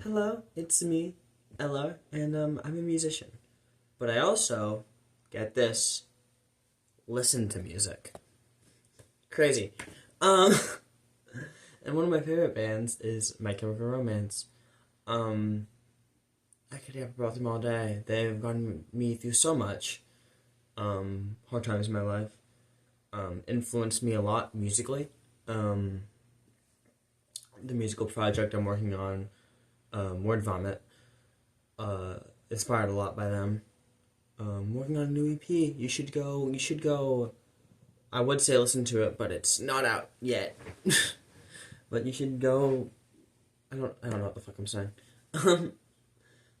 Hello, it's me, Ella, and I'm a musician. But I also, get this, listen to music. Crazy. Um, and one of my favorite bands is My Chemical Romance. Um, I could have about them all day. They've gotten me through so much, hard times in my life. Influenced me a lot musically. Um, the musical project I'm working on, Word Vomit, uh, inspired a lot by them. Working on a new EP. You should go. You should go. I would say listen to it, but it's not out yet. But you should go. I don't know what the fuck I'm saying. Um,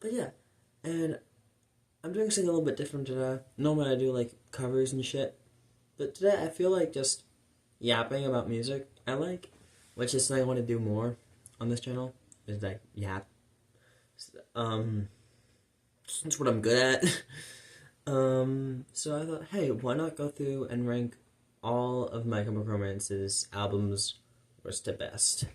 but yeah, and I'm doing something a little bit different today. Normally I do like covers and shit, but today I feel like just yapping about music. I like, which is something I want to do more on this channel. Is like yap. Um, that's what I'm good at. So I thought, hey, why not go through and rank all of My Chemical Romance's albums worst to best?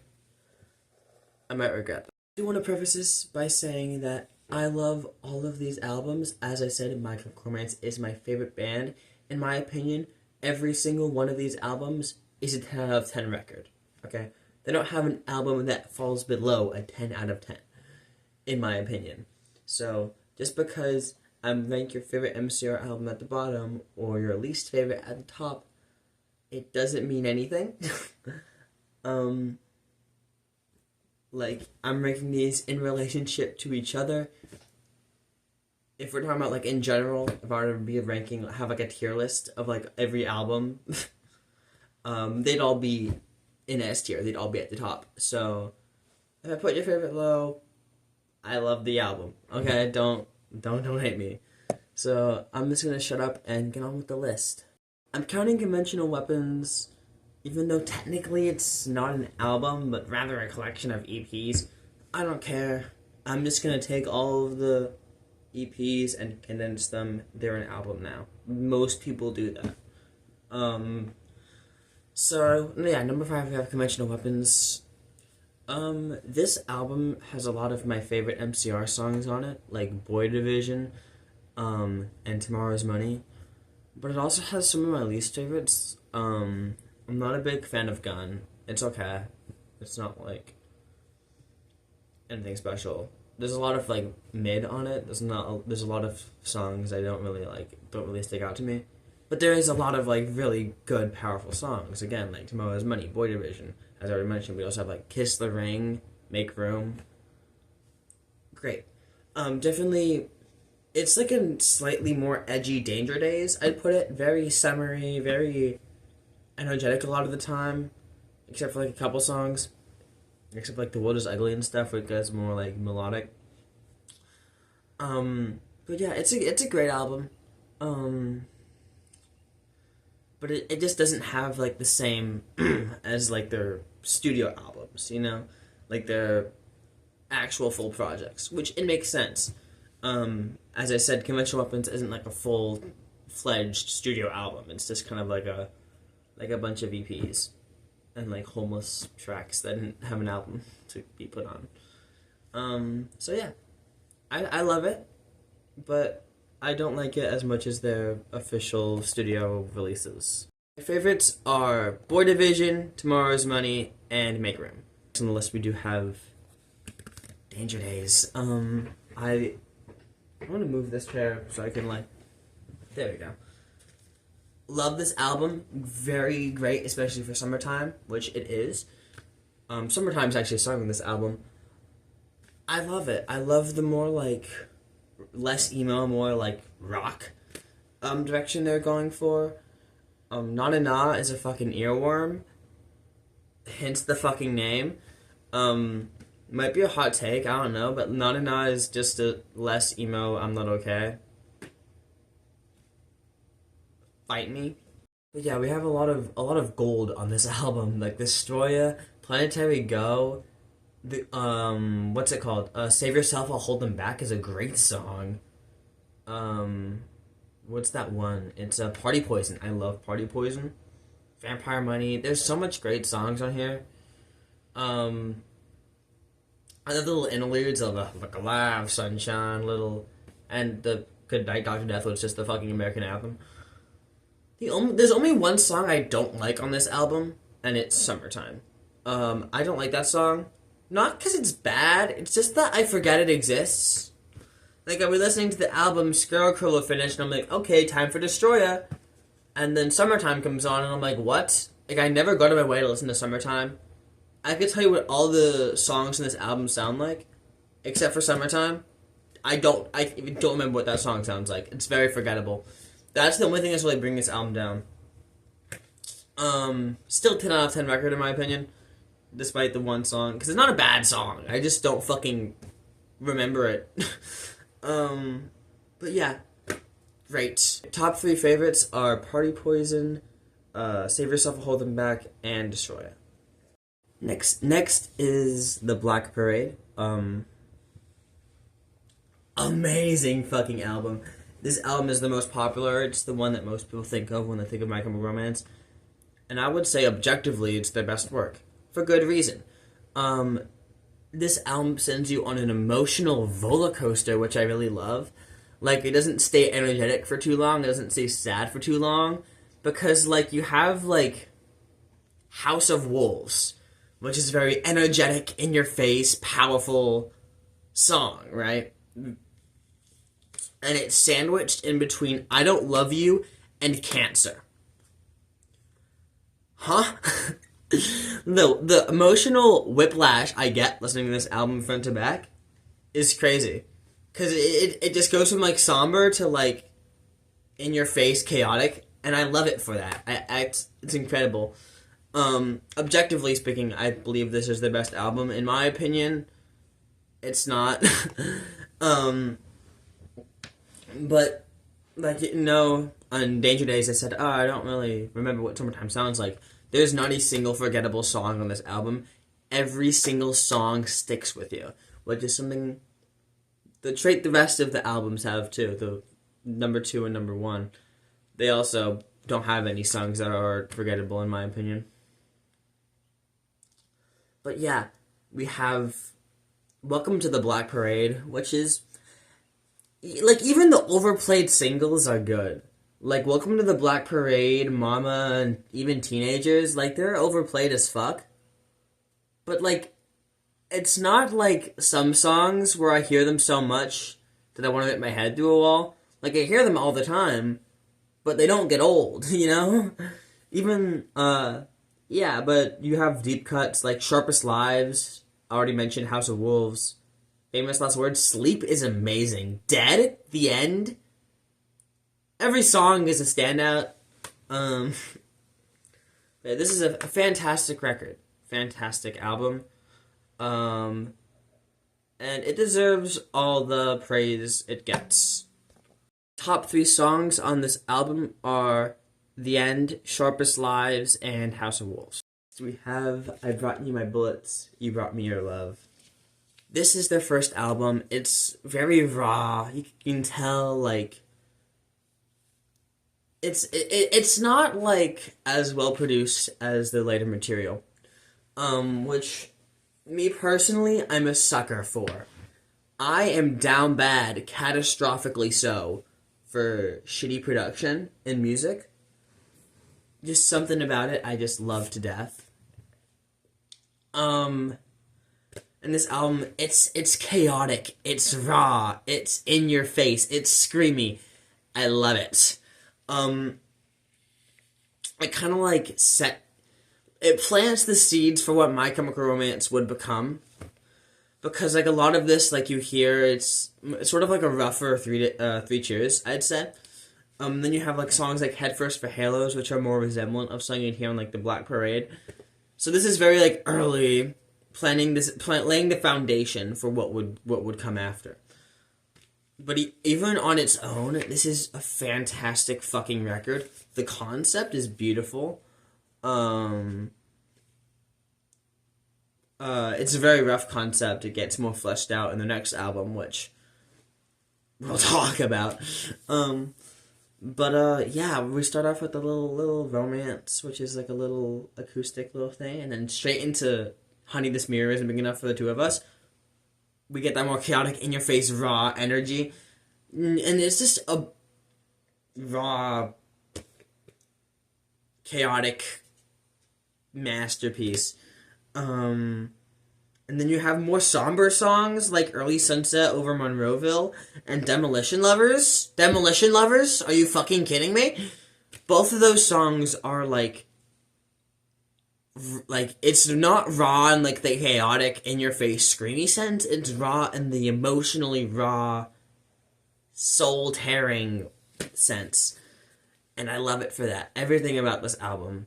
I might regret that. I do want to preface this by saying that I love all of these albums. As I said, My Chemical Romance is my favorite band. In my opinion, every single one of these albums is a 10 out of 10 record. Okay? They don't have an album that falls below a 10 out of 10, in my opinion. So, just because rank your favorite MCR album at the bottom or your least favorite at the top, it doesn't mean anything. um, like, I'm ranking these in relationship to each other. If we're talking about, like, in general, if I were to be ranking, have, like, a tier list of, like, every album, they'd all be in S tier. They'd all be at the top. So, if I put your favorite low, I love the album. Okay, don't hate me. So I'm just gonna shut up and get on with the list. I'm counting Conventional Weapons, even though technically it's not an album, but rather a collection of EPs. I don't care. I'm just gonna take all of the EPs and condense them. They're an album now. Most people do that. So yeah, number 5 we have Conventional Weapons. This album has a lot of my favorite MCR songs on it, like Boy Division, and Tomorrow's Money. But it also has some of my least favorites. I'm not a big fan of Gun. It's okay. It's not like anything special. There's a lot of like mid on it. There's a lot of songs I don't really stick out to me. But there is a lot of like really good, powerful songs. Again, like Tomorrow's Money, Boy Division, as I already mentioned. We also have like Kiss the Ring, Make Room. Great. Definitely, it's like a slightly more edgy Danger Days, I'd put it. Very summery, very energetic a lot of the time, except for like a couple songs. Except like The World is Ugly and stuff, where it gets more like melodic. But yeah, it's a great album. But it just doesn't have like the same as like their studio albums, you know, like their actual full projects, which it makes sense. As I said, Conventional Weapons isn't like a full-fledged studio album. It's just kind of like a bunch of EPs and like homeless tracks that didn't have an album to be put on. So yeah, I love it, but I don't like it as much as their official studio releases. My favorites are Boy Division, Tomorrow's Money, and Make Room. On the list we do have Danger Days. I want to move this chair so I can like, there we go. Love this album, very great, especially for summertime, which it is. Summertime's actually a song on this album. I love it. I love the more like less emo, more like rock direction they're going for. Na Na Na is a fucking earworm. Hence the fucking name. Might be a hot take, I don't know, but Na Na Na is just a less emo, I'm Not Okay. Fight me. But yeah, we have a lot of gold on this album, like Destroya, Planetary Go, the what's it called? Save Yourself, I'll Hold Them Back is a great song. What's that one? It's Party Poison. I love Party Poison. Vampire Money. There's so much great songs on here. I love the little interludes of like a laugh, sunshine, little, and the Good Night Doctor Death was just the fucking American anthem. There's only one song I don't like on this album, and it's Summertime. I don't like that song, not because it's bad. It's just that I forget it exists. Like I was listening to the album Scarecrow finished, and I'm like, okay, time for Destroya, and then Summertime comes on, and I'm like, what? Like I never go to my way to listen to Summertime. I could tell you what all the songs in this album sound like, except for Summertime. I even don't remember what that song sounds like. It's very forgettable. That's the only thing that's really bringing this album down. Still 10 out of 10 record in my opinion, despite the one song, because it's not a bad song. I just don't fucking remember it. But yeah, great. Top 3 favorites are Party Poison, Save Yourself or Hold Them Back, and Destroy It. Next is The Black Parade. Amazing fucking album. This album is the most popular. It's the one that most people think of when they think of My Chemical Romance. And I would say objectively it's their best work. For good reason. This album sends you on an emotional roller coaster, which I really love. Like, it doesn't stay energetic for too long. It doesn't stay sad for too long. Because, like, you have, like, House of Wolves, which is a very energetic, in-your-face, powerful song, right? And it's sandwiched in between I Don't Love You and Cancer. Huh? The emotional whiplash I get listening to this album front to back is crazy. Because it just goes from, like, somber to, like, in-your-face, chaotic. And I love it for that. It's incredible. Objectively speaking, I believe this is the best album. In my opinion, it's not. But, like, you know, on Danger Days I said, I don't really remember what Summertime sounds like. There's not a single forgettable song on this album. Every single song sticks with you, which is something, the trait the rest of the albums have too, the number 2 and number 1. They also don't have any songs that are forgettable in my opinion. But yeah, we have Welcome to the Black Parade, which is, like, even the overplayed singles are good. Like, Welcome to the Black Parade, Mama, and even Teenagers, like, they're overplayed as fuck. But, like, it's not like some songs where I hear them so much that I want to hit my head through a wall. Like, I hear them all the time, but they don't get old, you know? Even, yeah, but you have deep cuts like Sharpest Lives, I already mentioned House of Wolves, Famous Last Words, Sleep is amazing. Dead, the end. Every song is a standout. This is a fantastic record. Fantastic album. And it deserves all the praise it gets. Top 3 songs on this album are The End, Sharpest Lives, and House of Wolves. So we have I Brought You My Bullets, You Brought Me Your Love. This is their first album. It's very raw. You can tell, like, it's not, like, as well produced as the later material. Which, me personally, I'm a sucker for. I am down bad, catastrophically so, for shitty production in music. Just something about it I just love to death. And this album, it's chaotic, it's raw, it's in your face, it's screamy. I love it. It kind of like it plants the seeds for what My Chemical Romance would become. Because, like, a lot of this, like, you hear, it's sort of like a rougher Three Cheers, I'd say. Then you have, like, songs like Head First for Halos, which are more resemblant of something you'd hear on, like, The Black Parade. So this is very, like, early, laying the foundation for what would come after. But even on its own, this is a fantastic fucking record. The concept is beautiful. It's a very rough concept. It gets more fleshed out in the next album, which we'll talk about. Yeah, we start off with a little romance, which is like a little acoustic little thing, and then straight into Honey, This Mirror Isn't Big Enough for the Two of Us. we get that more chaotic, in-your-face, raw energy. And it's just a raw, chaotic masterpiece. And then you have more somber songs like Early Sunset Over Monroeville and Demolition Lovers. Demolition Lovers? Are you fucking kidding me? Both of those songs are like it's not raw in like the chaotic in-your-face screamy sense. It's raw in the emotionally raw, soul-tearing sense. And I love it for that. Everything about this album.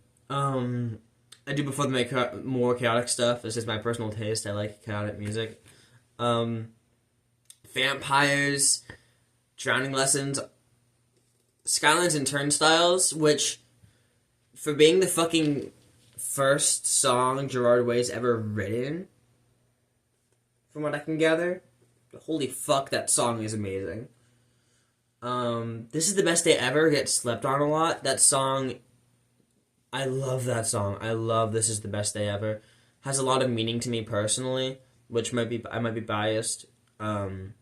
I do prefer to make more chaotic stuff. It's just my personal taste. I like chaotic music. Vampires, Drowning Lessons, Skylines and Turnstiles, which, for being the fucking first song Gerard Way's ever written, from what I can gather, holy fuck, that song is amazing. This Is the Best Day Ever gets slept on a lot. That song, I love that song. I love This Is the Best Day Ever. Has a lot of meaning to me personally, which I might be biased. And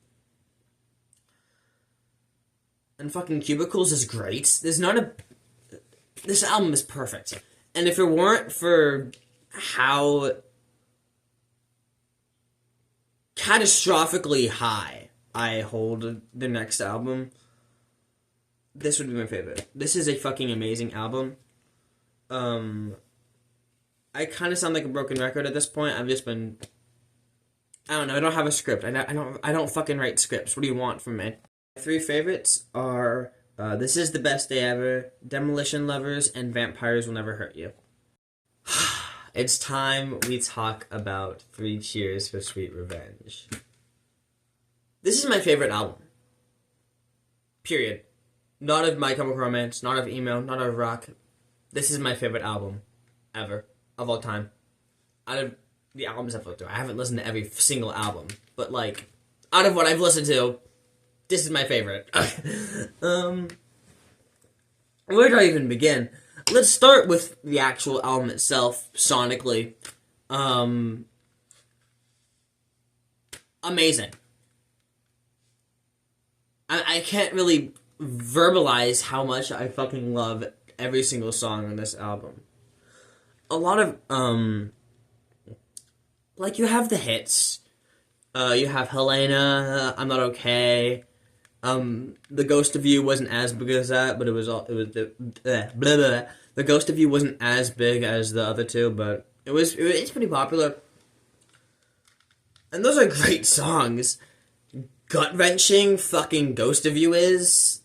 fucking Cubicles is great. This album is perfect. And if it weren't for how catastrophically high I hold the next album, this would be my favorite. This is a fucking amazing album. I kind of sound like a broken record at this point. I've just been, I don't know. I don't have a script. I don't fucking write scripts. What do you want from me? My 3 favorites are This Is the Best Day Ever, Demolition Lovers, and Vampires Will Never Hurt You. It's time we talk about 3 Cheers for Sweet Revenge. This is my favorite album. Period. Not of My Chemical Romance, not of emo, not of rock. This is my favorite album ever, of all time. Out of the albums I've listened to, I haven't listened to every single album, but like, out of what I've listened to, this is my favorite. Where do I even begin? Let's start with the actual album itself, sonically. Amazing. I can't really verbalize how much I fucking love every single song on this album. A lot of, like, you have the hits. You have Helena, I'm Not Okay. The Ghost of You wasn't as big as that, but the Ghost of You wasn't as big as the other two, but it's pretty popular. And those are great songs. Gut-wrenching fucking Ghost of You is.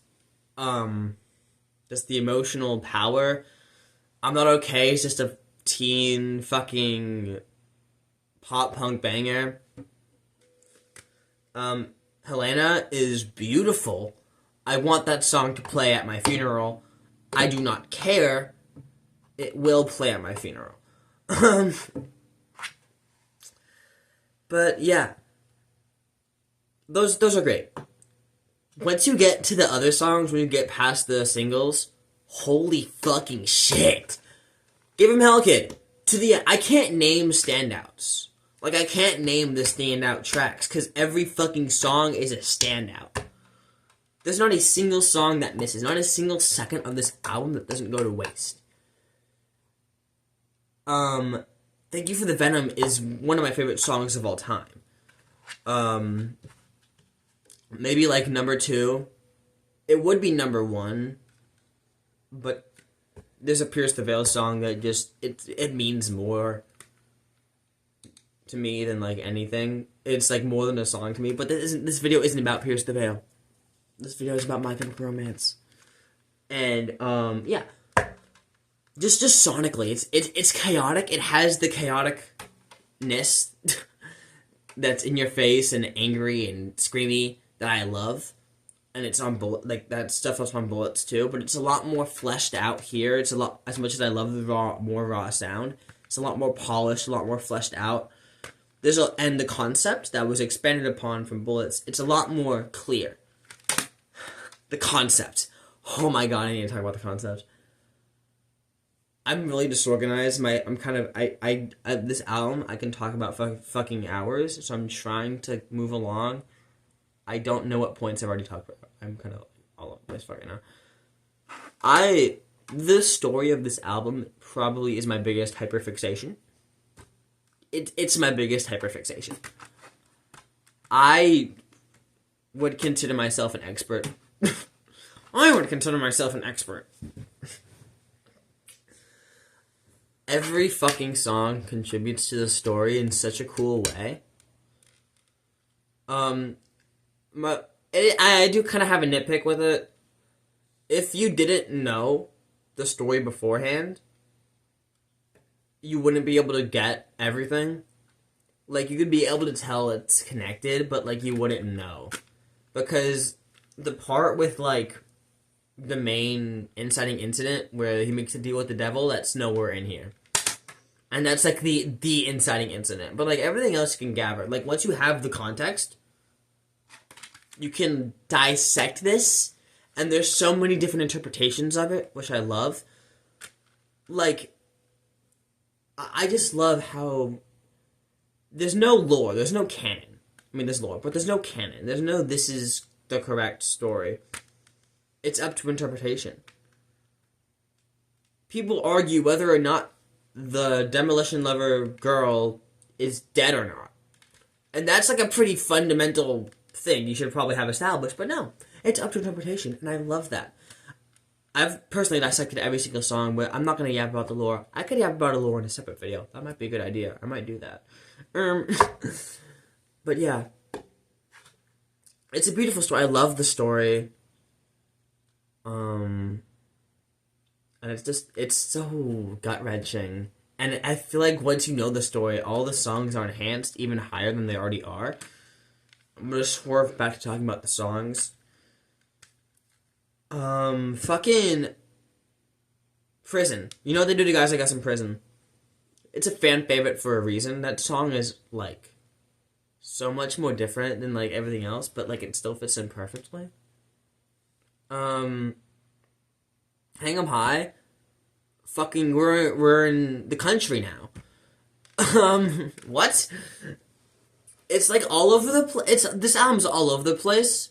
Just the emotional power. I'm Not Okay is just a teen fucking pop-punk banger. Helena is beautiful. I want that song to play at my funeral. I do not care. It will play at my funeral. But yeah. Those are great. Once you get to the other songs, when you get past the singles, holy fucking shit. Give him Hell Kid. I can't name standouts. Like, I can't name the standout tracks, because every fucking song is a standout. There's not a single song that misses. Not a single second of this album that doesn't go to waste. Thank You for the Venom is one of my favorite songs of all time. Maybe like number 2. It would be number 1. But there's a Pierce the Veil song that just, it means more to me than like anything. It's like more than a song to me. But this video isn't about Pierce the Veil. This video is about My Chemical Romance. And yeah. Just sonically, it's chaotic. It has the chaoticness that's in your face and angry and screamy that I love. And it's on like that stuff was on Bullets too, but it's a lot more fleshed out here. It's a lot, as much as I love the more raw sound, it's a lot more polished, a lot more fleshed out. And the concept that was expanded upon from Bullets, it's a lot more clear. The concept. Oh my god, I need to talk about the concept. I'm really disorganized. I'm kind of this album I can talk about fucking hours, so I'm trying to move along. I don't know what points I've already talked about. I'm kind of all over this fucking now. The story of this album probably is my biggest hyperfixation. It's my biggest hyperfixation. I would consider myself an expert. I would consider myself an expert. Every fucking song contributes to the story in such a cool way. I do kind of have a nitpick with it. If you didn't know the story beforehand, you wouldn't be able to get everything. Like, you could be able to tell it's connected, but, like, you wouldn't know. Because the part with, like, the main inciting incident where he makes a deal with the devil, that's nowhere in here. And that's, like, the inciting incident. But, like, everything else you can gather. Like, once you have the context, you can dissect this, and there's so many different interpretations of it, which I love. Like, I just love how there's no lore, there's no canon. I mean, there's lore, but there's no canon. There's no this is the correct story. It's up to interpretation. People argue whether or not the demolition lover girl is dead or not. And that's like a pretty fundamental thing you should probably have established, but no. It's up to interpretation, and I love that. I've personally dissected every single song, but I'm not going to yap about the lore. I could yap about the lore in a separate video. That might be a good idea. I might do that. But yeah. It's a beautiful story. I love the story. And it's so gut-wrenching. And I feel like once you know the story, all the songs are enhanced even higher than they already are. I'm going to swerve back to talking about the songs. Fucking Prison. You know what they do to Guys Like Us in Prison? It's a fan favorite for a reason. That song is, like, so much more different than, like, everything else, but, like, it still fits in perfectly. Hang 'em High. Fucking, we're in the country now. What? It's, like, all over the place. This album's all over the place.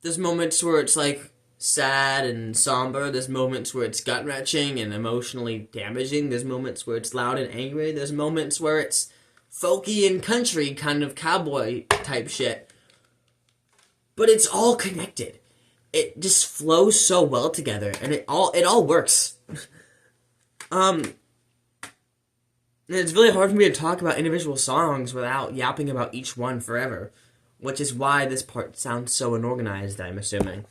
There's moments where it's, like, sad and somber. There's moments where it's gut-wrenching and emotionally damaging. There's moments where it's loud and angry. There's moments where it's folky and country, kind of cowboy type shit. But it's all connected. It just flows so well together, and it all works. And it's really hard for me to talk about individual songs without yapping about each one forever. Which is why this part sounds so unorganized, I'm assuming.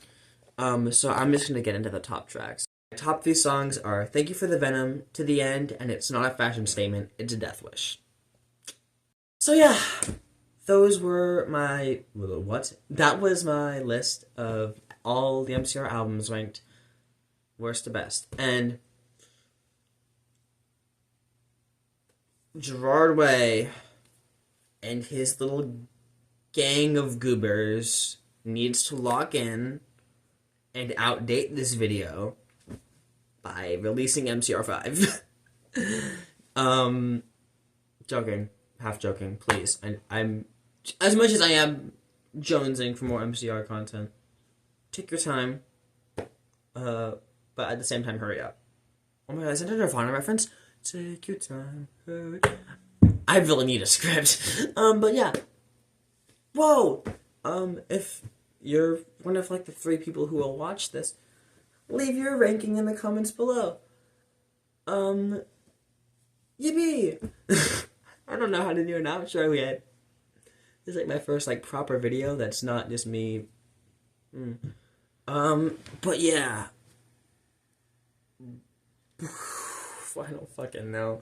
So I'm just going to get into the top tracks. My top 3 songs are Thank You for the Venom, To the End, and It's Not a Fashion Statement, It's a Death Wish. So yeah, those were my... What? That was my list of all the MCR albums ranked worst to best. And Gerard Way and his little gang of goobers needs to log in and outdate this video by releasing MCR5. Joking. Half joking, please. I'm as much as I am jonesing for more MCR content. Take your time. But at the same time, hurry up. Oh my god, is that a Nirvana reference? Take your time, hurry. I really need a script. But yeah. Whoa! If you're one of, like, the 3 people who will watch this, leave your ranking in the comments below. Yippee! I don't know how to do an outro yet. This is, like, my first, like, proper video that's not just me. But yeah. I don't fucking know.